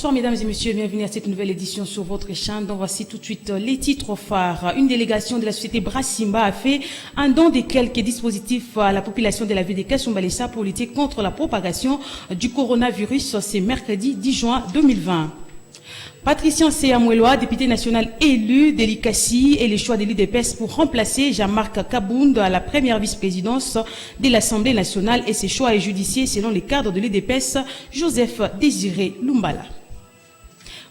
Bonsoir mesdames et messieurs, bienvenue à cette nouvelle édition sur votre chaîne. Donc voici tout de suite les titres phares. Une délégation de la société Brassimba a fait un don de quelques dispositifs à la population de la ville de Kasumbalesa pour lutter contre la propagation du coronavirus. C'est mercredi 10 juin 2020. Patricien Seyamoueloa, député national élu de l'ICASI et les choix de l'UDPS pour remplacer Jean-Marc Kabound à la première vice-présidence de l'Assemblée nationale et ses choix est judiciaire selon les cadres de l'UDPS, Joseph Désiré Lumbala.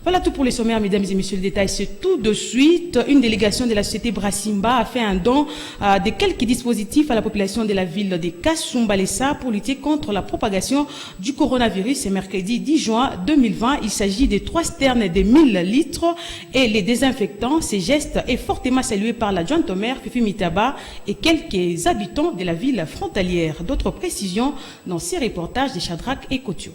Voilà tout pour les sommaires, mesdames et messieurs. Le détail, c'est tout de suite. Une délégation de la société Brassimba a fait un don de quelques dispositifs à la population de la ville de Kasumbalesa pour lutter contre la propagation du coronavirus. C'est mercredi 10 juin 2020. Il s'agit de 3 sternes de 1000 litres et les désinfectants. Ces gestes est fortement salué par l'adjointe au maire, Fifi Mitaba, et quelques habitants de la ville frontalière. D'autres précisions dans ces reportages de Shadrach et Kotio.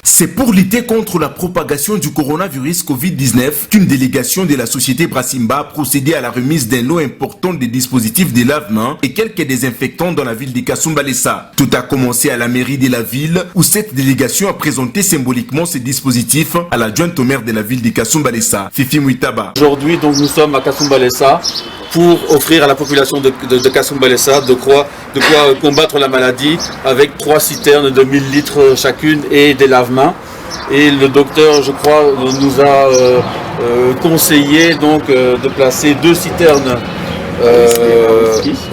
C'est pour lutter contre la propagation du coronavirus Covid-19 qu'une délégation de la société Brassimba a procédé à la remise d'un lot important de dispositifs de lavement et quelques désinfectants dans la ville de Kasumbalesa. Tout a commencé à la mairie de la ville où cette délégation a présenté symboliquement ces dispositifs à l'adjointe au maire de la ville de Kasumbalesa, Fifi Mitaba. Aujourd'hui, donc, nous sommes à Kasumbalesa pour offrir à la population de Kasumbalesa de quoi combattre la maladie avec 3 citernes de 1000 litres chacune et des lavements. Et le docteur, je crois, nous a conseillé donc de placer 2 citernes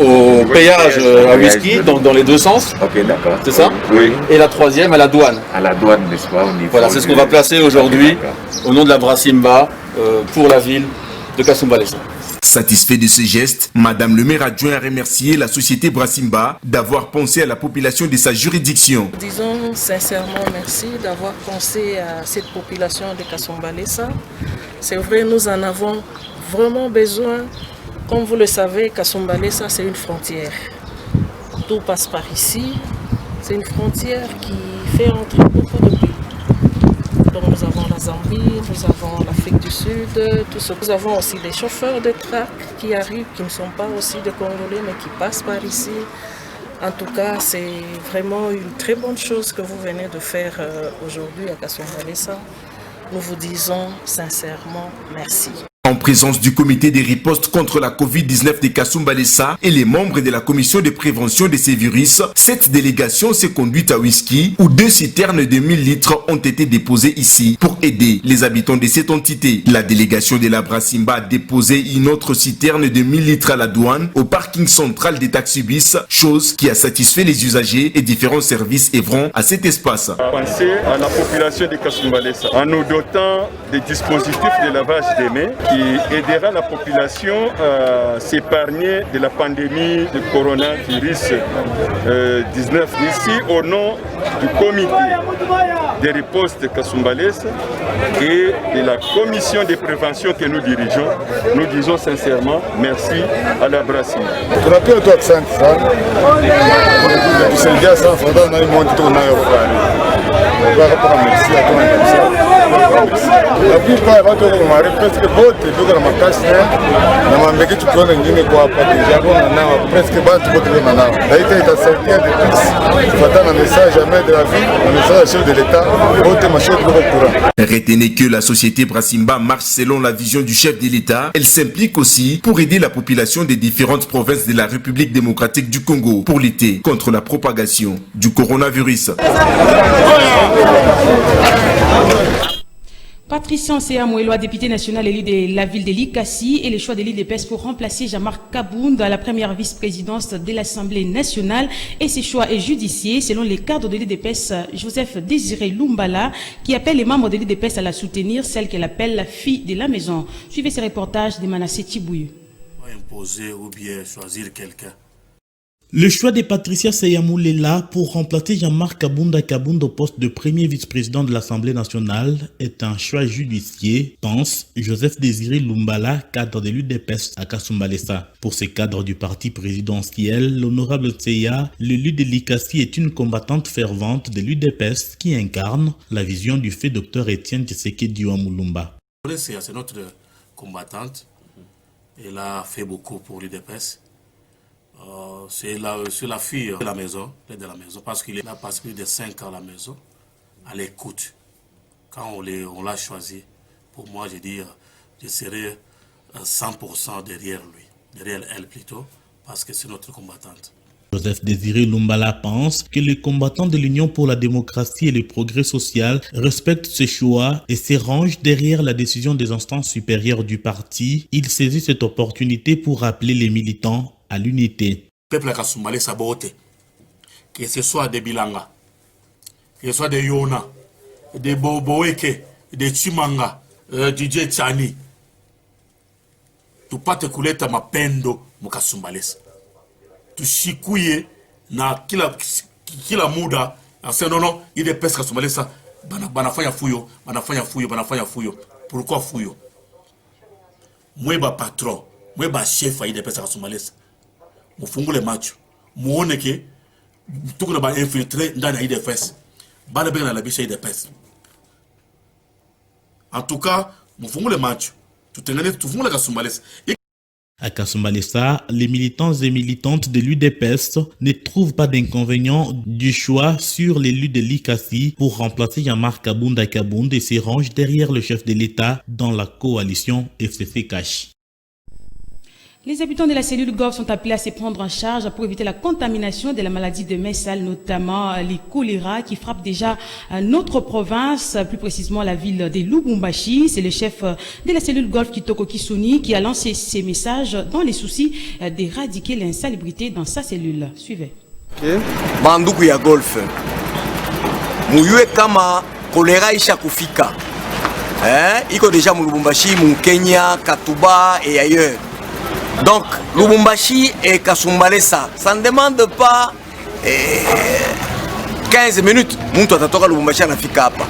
au péage à whisky, donc dans les 2 sens. Ok, d'accord. C'est ça? Oui. Et la 3e à la douane. À la douane, n'est-ce pas? Voilà, c'est ce qu'on va placer aujourd'hui au nom de la Brassimba pour la ville de Kasumbalesa. Satisfait de ce geste, Madame le maire adjoint a remercié la société Brassimba d'avoir pensé à la population de sa juridiction. Disons sincèrement merci d'avoir pensé à cette population de Kasumbalesa. C'est vrai, nous en avons vraiment besoin. Comme vous le savez, Kasumbalesa, c'est une frontière. Tout passe par ici. C'est une frontière qui fait entrer beaucoup de pays. Donc nous avons la Zambie, nous avons l'Afrique du Sud, tout ce. Nous avons aussi des chauffeurs de track qui arrivent, qui ne sont pas aussi des Congolais, mais qui passent par ici. En tout cas, c'est vraiment une très bonne chose que vous venez de faire aujourd'hui à Kasumbalesa. Nous vous disons sincèrement merci. En présence du comité des ripostes contre la Covid-19 de Kasumbalesa et les membres de la commission de prévention de ces virus, cette délégation s'est conduite à Whisky où 2 citernes de 1000 litres ont été déposées ici pour aider les habitants de cette entité. La délégation de la Brassimba a déposé une autre citerne de 1000 litres à la douane au parking central des taxibus, chose qui a satisfait les usagers et différents services œuvrant à cet espace. Penser à la population de Kasumbalesa en nous dotant des dispositifs de lavage des mains qui aidera la population à s'épargner de la pandémie de coronavirus 19 ici au nom du comité des ripostes de Kasumbalesa et de la commission de prévention que nous dirigeons. Nous disons sincèrement merci à la Brassimba. La plupart ya watu wale presque bote ndio na makasi na mambeki tukiona nyingine kwa hapa deja kuna nao presque batu bote na nao daita itasaidia de plus fatana message à main de la ville le message chef de l'état bote machine de courant. Retenez que la société Brassimba marche selon la vision du chef de l'État. Elle s'implique aussi pour aider la population des différentes provinces de la République démocratique du Congo pour lutter contre la propagation du coronavirus. Patricien Seyamoueloa, député national élu de la ville de l'ICASI et les choix de l'UDPS pour remplacer Jean-Marc Kabound à la première vice-présidence de l'Assemblée nationale et ces choix est judiciaire selon les cadres de l'UDPS, Joseph Désiré Lumbala, qui appelle les membres de l'UDPS à la soutenir, celle qu'elle appelle la fille de la maison. Suivez ce reportage de Manassé Tibouye. Imposer ou bien choisir quelqu'un. Le choix de Patricia Seyamoueloa pour remplacer Jean-Marc Kabound au poste de premier vice-président de l'Assemblée nationale est un choix judiciaire, pense Joseph Désiré Lumbala, cadre de l'UDPS à Kasumbalesa. Pour ces cadres du parti présidentiel, l'honorable Tseya, l'élu de l'ICASI, est une combattante fervente de l'UDPS qui incarne la vision du fait Dr Étienne Tshisekedi Mulumba. C'est notre combattante. Elle a fait beaucoup pour l'UDPS. C'est la fille de la maison, parce qu'il a passé plus de 5 ans à la maison. à l'écoute. Quand on l'a choisi, pour moi, je serai 100% derrière lui, derrière elle plutôt, parce que c'est notre combattante. Joseph Désiré Lumbala pense que les combattants de l'Union pour la démocratie et le progrès social respectent ses choix et se rangent derrière la décision des instances supérieures du parti. Il saisit cette opportunité pour rappeler les militants à l'unité. Le peuple Kasumbalé Sabote, que ce soit des Bilanga, que ce soit des Yona, des Boboeke, des Chimanga, DJ Tchani, tupate kuleta mapendo mukasumbalesa. Tushikuye na kila muda ase non il est presque Kasumbalesa banafanya fuyo. Pourquoi fuyo? Moi ba patron, moi ba chef il est presque Kasumbalesa. Mufungule macho. Muone ke tukuna ba infiltrer ndani ya IDFS. Bana bena la biche IDFS. En tout cas, mufungule macho. Tufungule Kasumbalesa. À Kasumbalesa, les militants et militantes de l'UDPS ne trouvent pas d'inconvénient du choix sur l'élu de l'ICASI pour remplacer Jean-Marc Kabunda et se rangent derrière le chef de l'État dans la coalition FCC Cash. Les habitants de la cellule Golf sont appelés à se prendre en charge pour éviter la contamination de la maladie de Messal, notamment les choléra qui frappent déjà notre province, plus précisément la ville de Lubumbashi. C'est le chef de la cellule Golf Kitoko Kisuni qui a lancé ces messages dans les soucis d'éradiquer l'insalubrité dans sa cellule. Suivez. Banduku ya Golf. Muyue kama choléra isha kufika. Iko déjà mu Lubumbashi, mu Kenya, Katuba et ailleurs. Donc, Lubumbashi et Kasumbalesa, ça ne demande pas 15 minutes. Muntu atatoka Lubumbashi anafika hapa.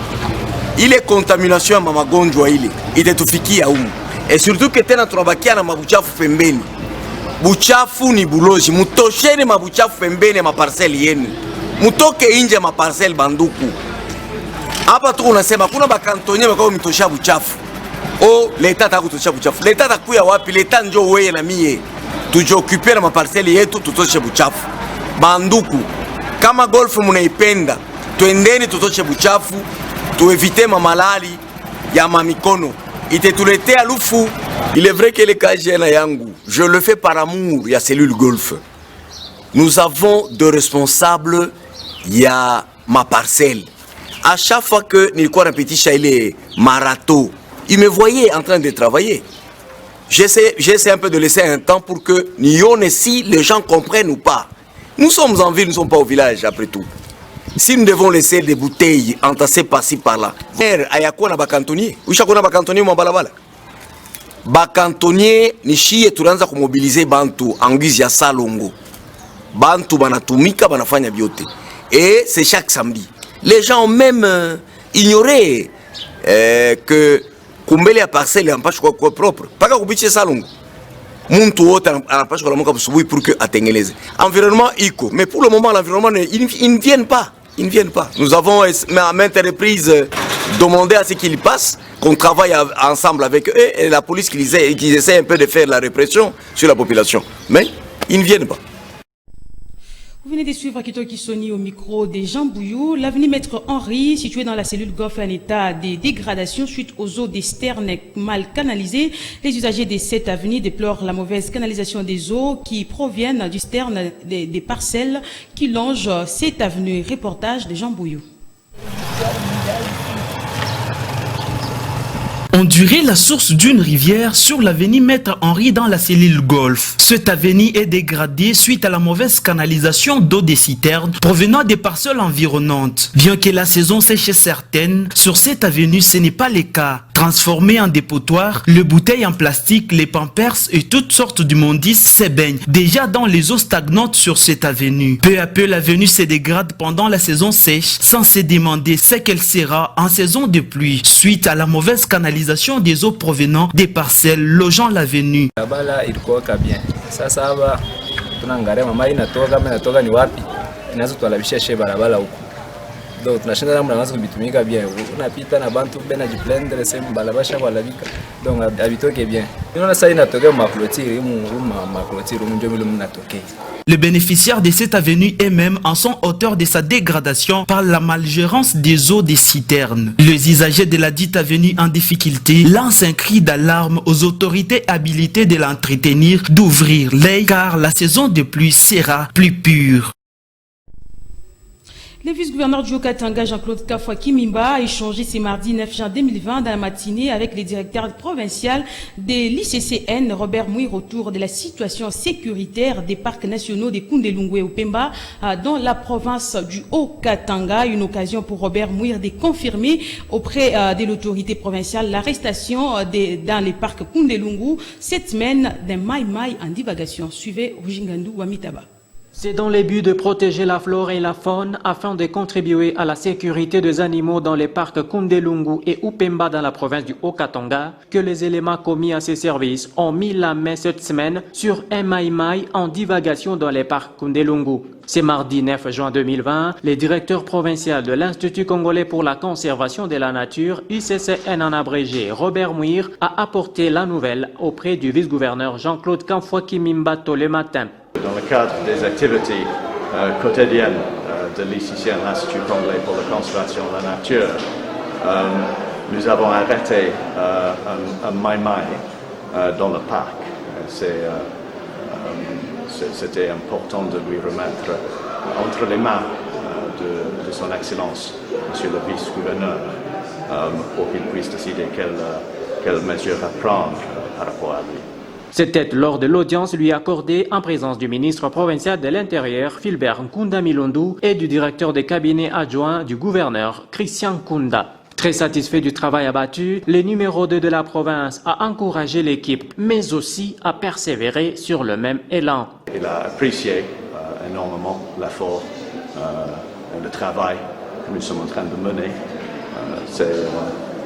Ile contamination ya magonjwa ile itetufikia humu. Et surtout que tena tunabakia na mabuchafu pembeni. Buchafu ni bulozi, mutosheni mabuchafu pembeni ya maparcelle yenu. Mutoke nje ya maparcelle banduku. Hapa tu unasema kuna bakantonye bakao mitosha buchafu. Oh, l'État a kutosha buchafu. L'État atakuya wapi? L'État njo weye na mie. Tujokupe na maparcelle yetu tutoshe buchafu. Banduku, kama Golf munaipenda, twendeni tutoshe buchafu, tuevite mamalali ya mamikono. Itetuletea lufu. Il est vrai que les cas na yangu, je le fais par amour, ya cellule Golf. Nous avons deux responsables, ya ma parcelle. À chaque fois que nilikuwa napitisha ile marathon, il me voyait en train de travailler. J'essaie un peu de laisser un temps pour que Nyon si les gens comprennent ou pas. Nous sommes en ville, nous ne sommes pas au village après tout. Si nous devons laisser des bouteilles entassées par-ci par-là, ayako na bakantonnier, ushako na bakantonnier mwa balabala. Bakantonnier ni shie tunaanza kumobiliser bantu anguizi ya salongo. Bantu banatumika banafanya biote. Et c'est chaque samedi. Les gens ont même ignoré que kumbele ya parcelle yampashwa kwa propre paka kubiche salongo muntu wote anapashwa la moka busubuhi pour que atengeleze environnement iko, mais pour le moment l'environnement ils ne viennent pas, nous avons à maintes reprises demandé à ce qu'ils passent, qu'on travaille ensemble avec eux et la police qu'ils essaient un peu de faire la répression sur la population, mais ils ne viennent pas. Vous venez de suivre Kitoko Kisuni au micro de Jean Bouillou. L'avenue Maître Henri, située dans la cellule Golf, en état de dégradation suite aux eaux des sternes mal canalisées. Les usagers de cette avenue déplorent la mauvaise canalisation des eaux qui proviennent du sterne des parcelles qui longent cette avenue. Reportage de Jean Bouillou. On dirait la source d'une rivière sur l'avenue Maître Henri dans la cellule Golf. Cette avenue est dégradée suite à la mauvaise canalisation d'eau des citernes provenant des parcelles environnantes. Bien que la saison sèche certaine, sur cette avenue ce n'est pas le cas. Transformées en dépotoir, les bouteilles en plastique, les pampers et toutes sortes d'immondices se baignent déjà dans les eaux stagnantes sur cette avenue. Peu à peu, l'avenue se dégrade pendant la saison sèche sans se demander ce qu'elle sera en saison de pluie suite à la mauvaise canalisation des eaux provenant des parcelles logeant l'avenue. Barabara ilikuwa bien. Sasa hapa tunaangalia mama inatoka ni wapi? Inaanza tualabisha she barabara huko. Donc tunashinda namna mwanzo kubitumika bien. Unapita na bantu bena jiplendre sema balabasha kwa lavika. Donc habitoke bien. Unaona sasa inatokea maklotiri maklotiri ndio vile mnatokea. Les bénéficiaires de cette avenue eux-mêmes en sont auteurs de sa dégradation par la malgérance des eaux des citernes. Les usagers de la dite avenue en difficulté lancent un cri d'alarme aux autorités habilitées de l'entretenir d'ouvrir l'œil car la saison de pluie sera plus pure. Le vice-gouverneur du Haut-Katanga, Jean-Claude Kafwa Kimimba, a échangé ce mardi 9 juin 2020 dans la matinée avec le directeur provincial de l'ICCN, Robert Mouir, autour de la situation sécuritaire des parcs nationaux de Koundelungwe et Upemba dans la province du Haut-Katanga. Une occasion pour Robert Mouir de confirmer auprès de l'autorité provinciale l'arrestation dans les parcs Koundelungu cette semaine d'un Maï en divagation. Suivez Rujingandu Wamitaba. C'est dans le but de protéger la flore et la faune afin de contribuer à la sécurité des animaux dans les parcs Koundelungu et Upemba dans la province du Haut-Katanga que les éléments commis à ces services ont mis la main cette semaine sur un maï en divagation dans les parcs Koundelungu. Ce mardi 9 juin 2020, le directeur provincial de l'Institut congolais pour la conservation de la nature, ICCN en abrégé, Robert Mouir, a apporté la nouvelle auprès du vice-gouverneur Jean-Claude Kafwa Kimimba tôt le matin. Dans le cadre des activités quotidiennes de l'ICCN, l'Institut congolais pour la conservation de la nature, nous avons arrêté un maï dans le parc. C'était important de lui remettre entre les mains de son Excellence, Monsieur le vice-gouverneur, pour qu'il puisse décider quelles mesures à prendre par rapport à lui. C'était lors de l'audience lui accordée en présence du ministre provincial de l'Intérieur, Philbert Nkunda Milondu, et du directeur de cabinet adjoint du gouverneur, Christian Nkunda. Très satisfait du travail abattu, le numéro 2 de la province a encouragé l'équipe, mais aussi a persévéré sur le même élan. Il a apprécié énormément l'effort et le travail que nous sommes en train de mener. C'est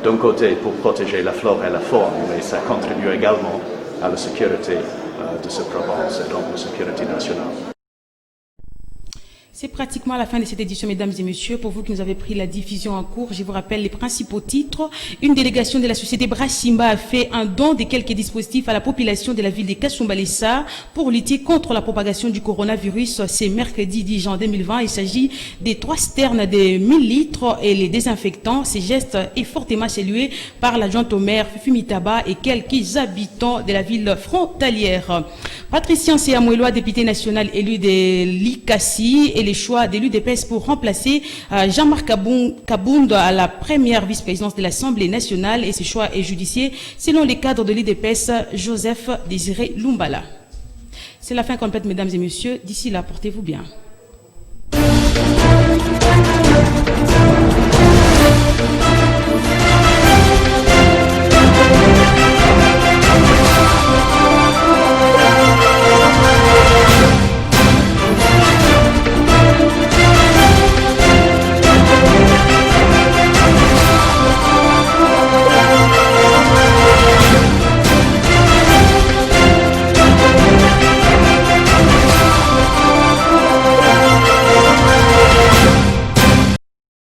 d'un côté pour protéger la flore et la faune, mais ça contribue également à la sécurité de cette province et donc la sécurité nationale. C'est pratiquement la fin de cette édition, mesdames et messieurs. Pour vous qui nous avez pris la diffusion en cours, je vous rappelle les principaux titres. Une délégation de la société Brassimba a fait un don de quelques dispositifs à la population de la ville de Kasumbalesa pour lutter contre la propagation du coronavirus. C'est mercredi 10 juin 2020. Il s'agit des 3 citernes de 1000 litres et les désinfectants. Ce geste est fortement salué par l'adjointe au maire Fumitaba et quelques habitants de la ville frontalière. Patricien Seamoueloa, député national élu de l'ICASI, et les choix de l'UDPS pour remplacer Jean-Marc Kabound à la première vice-présidence de l'Assemblée nationale, et ce choix est judicié selon les cadres de l'UDPS, Joseph Désiré Lumbala. C'est la fin complète, mesdames et messieurs. D'ici là, portez-vous bien.